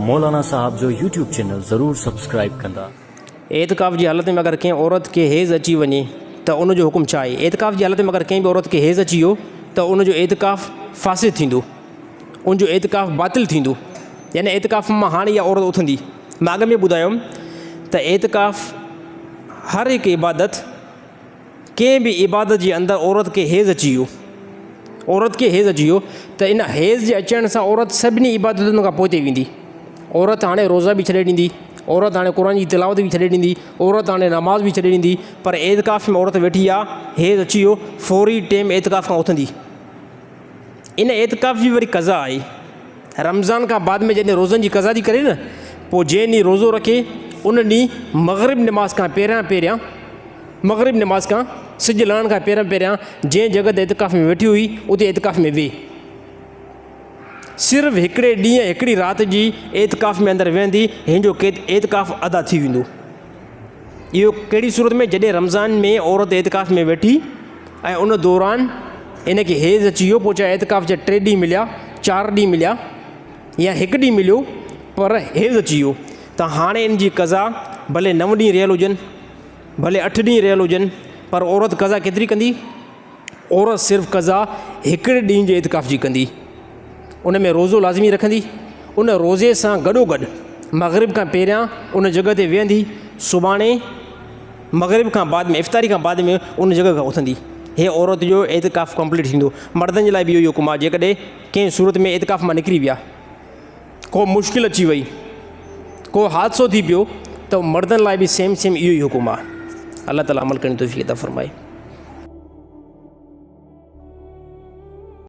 मौलाना साहब जो YouTube channel ज़रूर subscribe कंदा। एतिकाफ़ जी हालत में अगर कंहिं औरत खे हेज़ अची वञे त उनजो हुकुम छा आहे? एतिकाफ़ जी हालत में अगर कंहिं बि औरत खे हेज़ अची वियो त उनजो एतिकाफ़ फासिद थींदो, उनजो एतिकाफ़ बातिल थींदो। यानी एतिकाफ़ मां हाणे इहा औरत उथंदी। मां अॻु में ॿुधायुमि त एतिकाफ़ हर हिकु इबादत, कंहिं बि इबादत जे अंदरि औरत खे हेज़ अची वियो, औरत खे हेज़ अची वियो त इन हेज़ जे अचण सां औरत सभिनी इबादतुनि खां पोइ ते वेंदी। औरत हाणे रोज़ा बि छॾे ॾींदी, औरत हाणे क़ुर जी तिलावत बि छॾे ॾींदी, औरत हाणे नमाज़ बि छॾे ॾींदी, पर एतिकाफ़ में औरत वेठी आहे, हेज़ अची वियो, फौरी टाइम एतिकाफ़ खां उथंदी। इन एतिकाफ़ जी वरी कज़ा आहे। रमज़ान खां बाद में जॾहिं रोज़नि जी कज़ा थी करे न, पोइ जंहिं ॾींहुं रोज़ो रखे उन ॾींहुं मग़रिब नमाज़ खां पहिरियां मग़रिब नमाज़ खां सिॼु लहण खां पहिरियां जंहिं जॻह ते एतिकाफ़ में वेठी हुई उते एतिकाफ़ में वेह। सिर्फ़ु हिकिड़े ॾींहुं हिकिड़ी राति जी एतिकाफ़ में अंदरि वेहंदी, हिन जो एतिकाफ़ अदा थी वेंदो। इहो कहिड़ी सूरत में? जॾहिं रमज़ान में औरत एतिकाफ़ में वेठी ऐं उन दौरान इन खे हेज़ अची वियो, पोइ चाहे एतिकाफ़ जा 3 ॾींहं मिलिया, 4 ॾींहं मिलिया या 1 ॾींहुं मिलियो, पर हेज़ अची वियो त हाणे इन जी कज़ा भले 9 ॾींहं रहियल हुजनि, भले 8 ॾींहं रहियल हुजनि, पर औरत कज़ा केतिरी कंदी? औरत सिर्फ़ु कज़ा हिकिड़े ॾींहं जे एतिकाफ़ जी कंदी। उन में रोज़ो लाज़मी रखंदी, उन रोज़े सां गॾोगॾु मग़रिब खां पहिरियां उन जॻह ते वेहंदी, सुभाणे मग़रिब खां बाद में इफ़्तारी खां बाद में उन जॻह खां उथंदी। हे औरत जो एतिकाफ़ कंप्लीट थींदो। मर्दनि जे लाइ बि इहो ई हुकुम आहे। जेकॾहिं कंहिं सूरत में एतिकाफ़ मां निकिरी विया, को मुश्किल अची वई, को हादसो थी पियो, त मर्दनि लाइ बि सेम इहो ई हुकुम आहे। अल्लाह ताला अमल करण जी तौफ़ीक़ अता फ़रमाए।